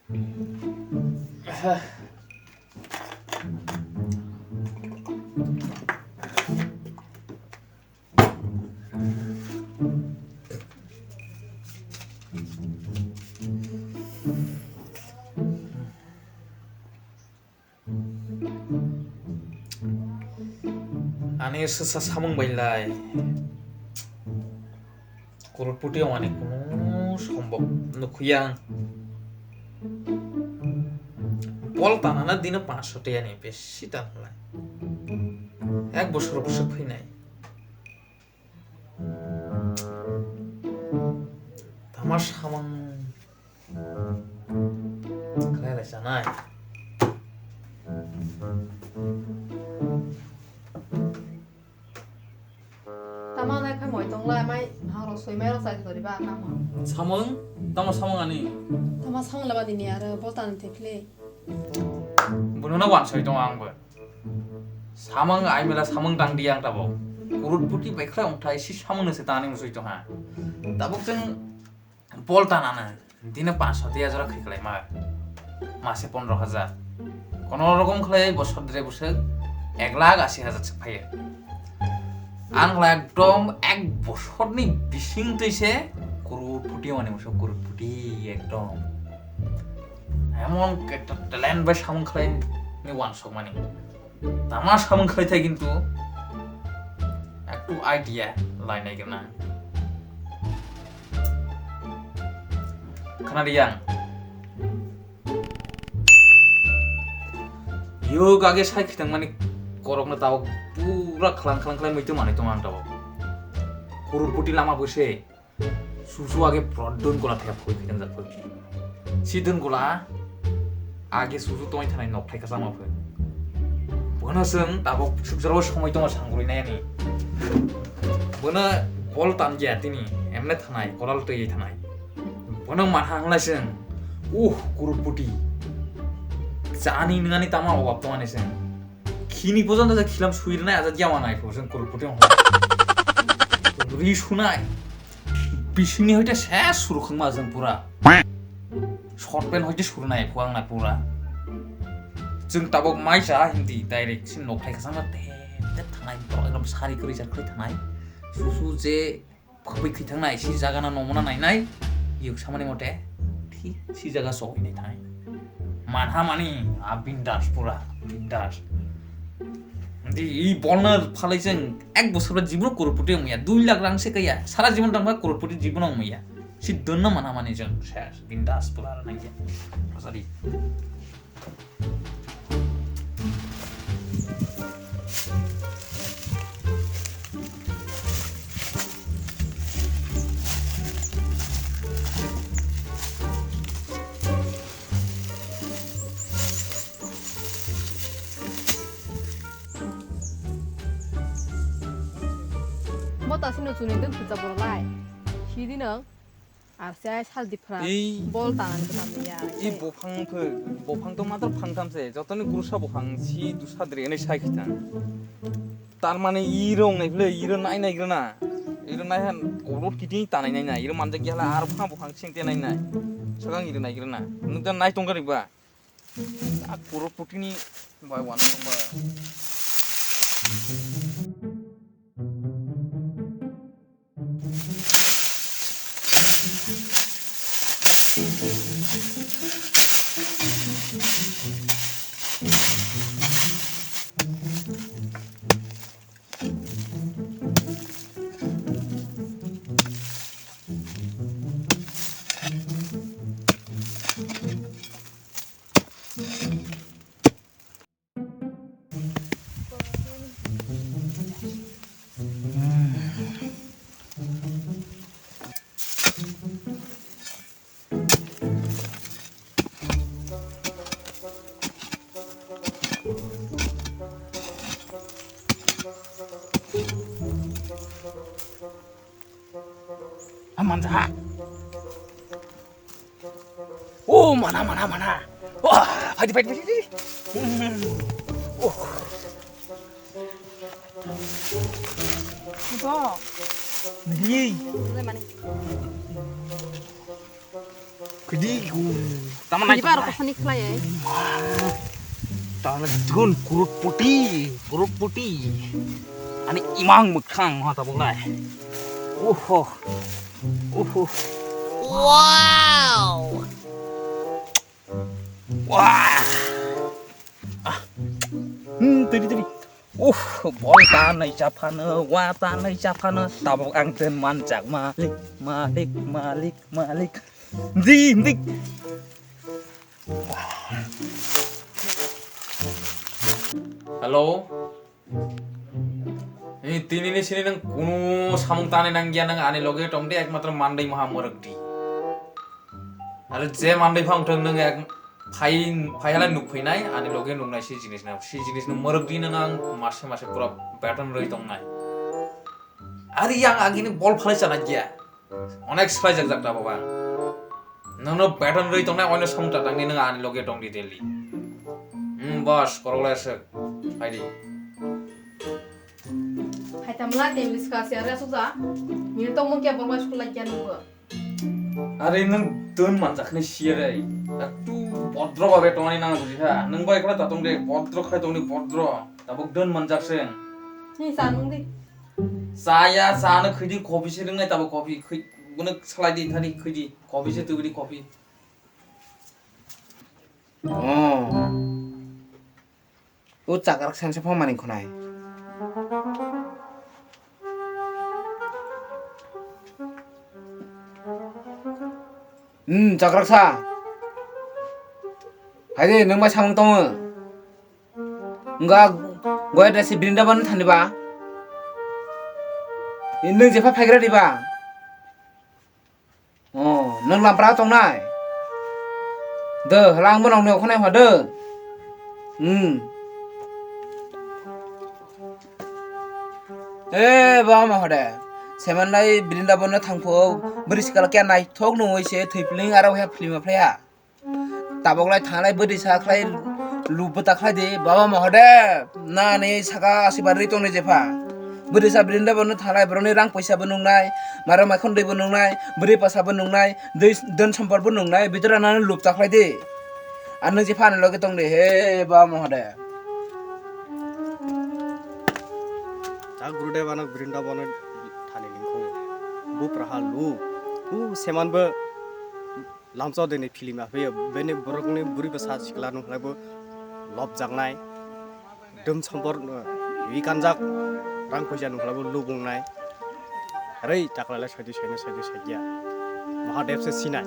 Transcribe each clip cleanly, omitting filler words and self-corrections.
Ani sesa samung bailai crorepati মানে কোনো সম্ভব নখুইয়াং বল টানানা দিনে 500 টাকা নেই বেশি টানলাই 1 বছর অবশ্য ফিনাই আমার সামাং খাইলা জানাই Tama na kai moi tong lai mai ha ro soi mai ro sai thori ba tama. 사멍?当사멍 아니 Tama sang la ba ni ya ro bo tan te kle. 뭐나 완서이 동안 거 사멍 아이메라 사멍 당디양 따보 구르푸티 백라 옹타이 시 사멍에서 다니 무슨 또 하. 따복정 볼타나는 দিনে 500 টাকা জরা খাইলাই মা মাসে 15000 কোন রকম খাই বছর ধরে বসে 1,80,000 পাইয়ে আংলা একদম 1 বছরনি বিশিং তৈছে করোড়পতি মানে সব করোড়পতি একদম এমন একটা ট্যালেন্ট বা সামন খাই নি ওয়ানশো মানে আমার সামন খাইতে কিন্তু একটু আইডিয়া লাইন আইগে না খানারিয়াং ইয়োগ আগে সাইখিতাং মানে করকনা তাও পুরা খালাং মইতো মানে তোমার তাও করোড়পতি লামা বসে সুসু আগে প্রডন গোলা থেকে ফই খিতাং যা ফই সিদন গোলা আগে সুসু তোমায় থানায় নকঠাই কাজা মা ফই বনাসং তাবক সুজরাও সময় তোমার সাঙ্গুরি নাইনি বনা বল টান গিয়া তিনি এমনে থানায় করাল তৈ থানায় বনা মাথা হাংলাইছেন উহ করোড়পতি জানি নানি তামা অভাব তো মানেছেন খিনি পর্যন্ত যা খিলাম সুইর নাই আজ জামা নাই ফসন করোড়পতি রি শুনাই বিশিনি হইতে শেষ শুরু খাংমা जों পুরা শর্ট পেন হইতে শুরু নাই ফুয়াং না পুরা जों তাবক মাইসা হিন্দি ডাইরেক্ট সিন নকঠাই খাসামা তে থানাই একদম সারি করি যাখৈ থানাই সুসু যে খবই খিথাংনাই সি জাগানা নমুনা নাইনাই ইউক সামানি মতে ঠিক সি জায়গা সই নাই থানাই মানহা মানি আ বিন্দাস পুরা বিন্দাস দি এই বলনার ফালাইছেন 1 বছর জীবন করোড়পতি মইয়া 2 লাখ রাং সে কাইয়া সারা জীবন টাংবা করোড়পতি জীবন মইয়া সিদ্ধন্য মানা মানি जों শেষ বিন্দাস পুরা নাকি sorry Mo ta sinu chuni den puja bor lai. Hi di nang আর সে সাল দিফরা বল টানান কাম নিয়া ই বফাং তো মাত্র ফাংথামছে যতনি গুরুসা বফাং সি দুসাদ্রে এনে সাইখিতা তার মানে ই রং নাইফলে ই র নাই নাইগ্রা না ই র নাই হান করোড কিটি তানাই নাই না ই র মানজা গিয়ালা আর ফাং বফাং সিংতে নাই নাই সগাং ই র নাইগ্রা না নুদা নাই টংগারিবা আ করোড়পতিনি বাই ওয়ান সংবা Amanda. Oh, mana. Wah, fight. Oh. 이거 Ni. 오늘 많이 그리고 Taman Jadi baru kesini kelai ya. Taman gun kurut putih. Ani imang mekang mata boleh. Wow. Wah. Tadi. Bol tanai capana, wah tanai capana, tabok angten mancak malik. Dik. Halo. Ini tini sini nang kuno samung tane nang gian nang ane loge tom de ekmatra mandai maha morakdi. Ada je mandai phang thang nang ek Phayalan nukphainai ani loge nungnai si jinis na morakdi nang mase pura pattern roi tongnai. Ari yang agini bol phalai chana gya. Onek slai jak ta baba. Nang pattern roi tongnai oino samta tangni nang ani loge tongdi deli. Bas korogla se. Haidi. Hai tamla tem diskusi area suza. Ini tong mungkin berbuat sekolah jangan gua. Ari nang don manjakne siarai. Tu bodro babe tongani nang bujiha. Nang bai kala tatong de bodro khai tongni bodro. Tabuk don manjakseng. Ini sanung di. Saya sana khidi kopi se ringai tabuk kopi guna salai di thani khidi kopi se tubidi kopi. Cakar sense phong maning khonai. Cakar sa. Haide nang ba samung tong. Enggak gue ada si Brindaban thani ba. Nang jepa phaigra di ba. Nang lampra tong nai. De halang bon ong ne khonai ha de. Bawa mah ada. Seman nai Brindaban na thangpho beris kala kya nai thok nungoi se thipling arau he film playa. Tabok lai thanglai beris sa khlai lubata khlai de bawa mah ada. Na ne saka asibari tong ne jepa. Beris sa Brindaban na thanglai broni rang paisa benungnai, mara makhon dei benungnai, beri pasa benungnai, don sampar benungnai bidra na lubta khlai de. Anu jepa ne loge tong de he bawa mah ada. Gurudev anak Brindaban thani lingko bu prahalu seman be lamso deni film a be bene borokni buri basa sikla no labo lob jangnai dum sampor wi kanjak rang poisa no labo lubungnai rei taklala sadi sagia Mahadev se sinai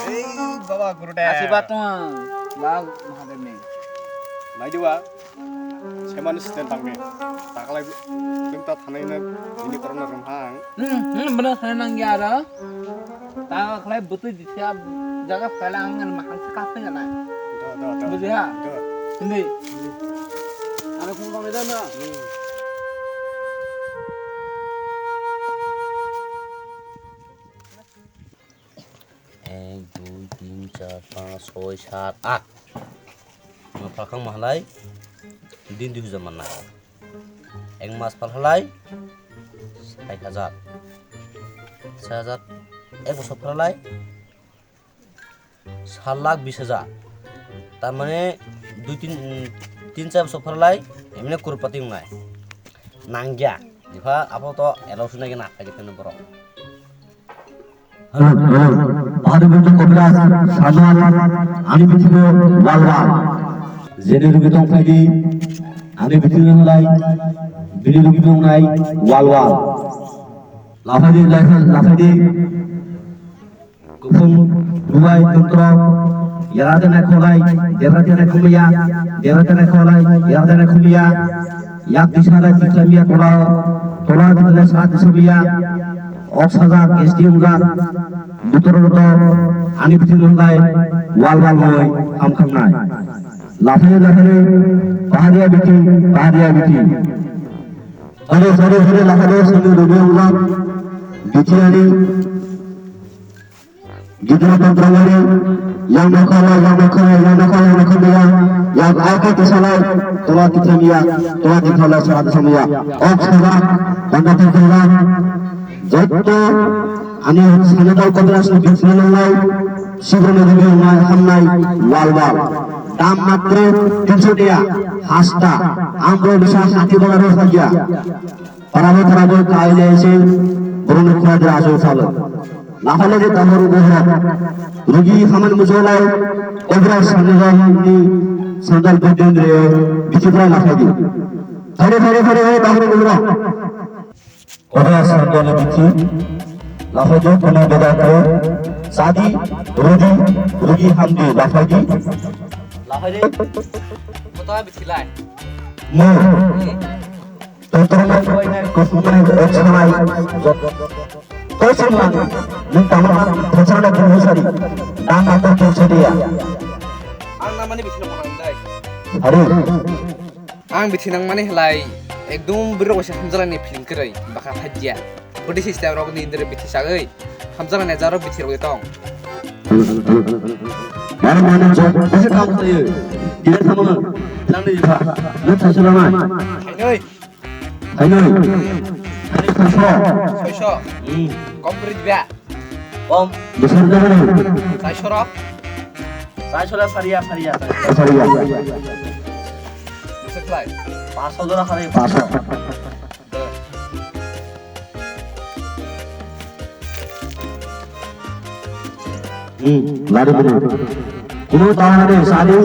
ei baba Gurudev Asibat tuh lag Mahadev ne. Najwa seman sten tangme taklai tumta thanai ini corona ramhang Bener saya nang ada. Tak kelai betul di siap jaga pelangan mahal sekali kan? Betul ya. Ini. Ada kumpul itu na. 1 2 3 4 5 6 7 8 Mafakang mahalai din di zaman na eng mas palhalai 6000 এক বছর ফেলাই 7,20,000 তার মানে 2-3 বছর ফেলাই এমনি কুরপাতি নাই নাঙ্গিয়া দিফা আপাতত এলাউস নাকি না থাকে তেন বড় Mahadevita Kopras Sadhan Ani Bitino Walwal Zene Rugi Tong Fadi Ani Bitino Lai Bini Rugi Tong Lai Walwal Lafadi Kupung Dubai Tuntro Yaradana Kolai Yaradana Kumia Yaradana Kolai Yaradana Kumia Yak Disana Tiklamia Tola Ditala Saat Disabia Oksaza Kestiunga Butor Ani Bitino Lai Walwal Moi Amkang Nai Lafadi Pahadia Biti Sorry Lafadi Sini Rugi Ulang Biti Ani Gidra Pantrawari yang nakala yang aika tisalai tola kitramia tola dithala saat samia ok sada pandatan kala যত আমি সানেদাল কবিরাজের বিছানা নাই শিবনে দিবি নাই হামনাই ওয়াল ওয়াল দাম মাত্র 300 টাকা হাসটা আমরা বিশাল হাতি বলার সাজিয়া পারাবো কাইলে এসে বরণ খুঁড়াদের আসো চালো লাফালে যে তামর উপহার রোগী খামান মুজলাই কবিরাজ সানেদাল সান্দাল বিদ্যুৎ বিচিত্রা লাফাই দি ধরে তাহলে বলরা কবিরাজ সান্দাল বিদ্যুৎ লাফাই দি কোন বেদা করে সাদি রোগী হামদি লাফাই দি লাফাইরে কোথায় বিছিলাই মো তোরনা কুসুমাই একসময় তোর সম্মান নং তামা ফসরানা বনসারি দাম মাত্র 300 টাকা आं ना माने बिथिना पनांदाय আরে आं बिथिनां माने हलाय एकदम बिरो बसे हमजालानि फिलिं करै बाखा फाजिया बडि सिस्टेम रग नि इन्दरे बिथिसागै हमजालानि जारो बिथिरगै दं यार माने जो कैसे काम होयो दिले थामो लांदे जिफा न थासलामा नै आइनो आरे थासो सयस कम करि दिबा কম बिसर जानो 400 र চাইছলা সারিয়া সারিয়া सारिया बिसरलाय 500 জোড়া খারে पास लारे बने কোনো তাহলে সারি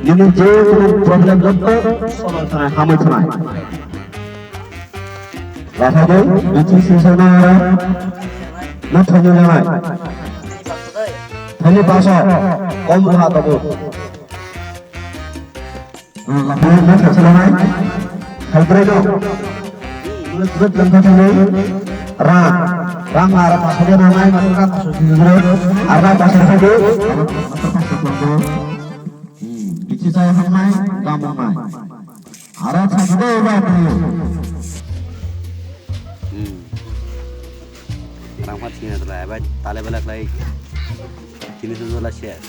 নিনি যে কোনো প্রবলেম যত সমাধান থানায় হামে থানায় রাখাবে বিচি সিসনা না থানে নাই থানে পাশা কম রহা তবে লাফায় না ফসলা নাই খাইতরে তো তুলে তুলে লঙ্কা থানে রাং আর পাশে না নাই মাত্র পাশে দিলে আর পাশে থাকে বিচি চাই হামনাই গাম নাই আর থাকবে এবার রাং ফাতিনা দলা এবার তালে বেলা লাই 300 জোড়া শেয়ার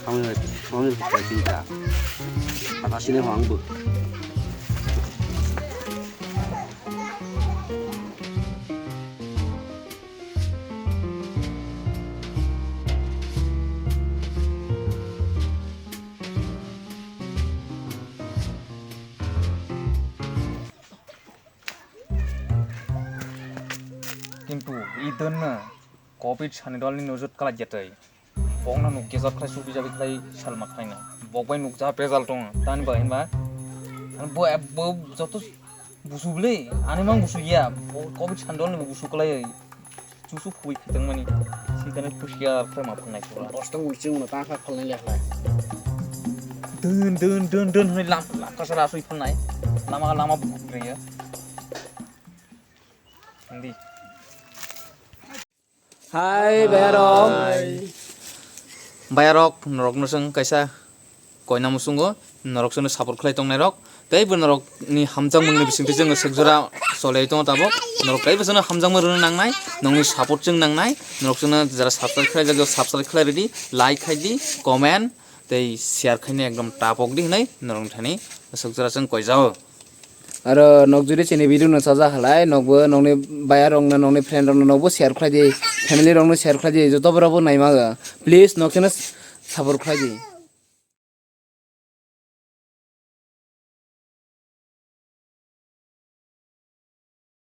আমি চিন্তা আসিনে ভাঙবো কিন্তু ই দন না কোভিড সানিদলनि नजर कला जेतै बंना नुक गेजर खाय सुबि जाबि खाय सालमा खायना बगबाय नुक जा पेजाल दं तानि बायनबा बो बो जतो बुसुबले आनि मा बुसु या कोभिड सानिदलनि बुसु कलाय जुसु फुइ खिदों मानि सिदाने पुसिया फ्राय मा फनाय खौला दस्तं उलचिं न ताखा फलनाय लेखलाय दोन होय लाम कसरा सुइ फनाय लामा बुग्रेयो हिंदी हाय bayarok bayarok norok nosung kaisa koina musungo norok sono support khlai tong narok tei bu norok ni hamjang mungni bisingti jeng sekjora solai tong tabo norok tei besono hamjang mung nangnai nongni support jeng nangnai norok sono jara subscribe khlai jago subscribe khlai ready like khai di comment tei share khaine ekdom tapok di hnai norok thani sekjora jeng koijao आरो नक जुदि चेने video न साजा हलाय नकबो नंनि बाया रंग न नंनि friend रंग नकबो share खालाय दे family रंग न शेयर खालाय दे जतो बराबो नायमा प्लीज नकसेनो सापर्ट खालाय दे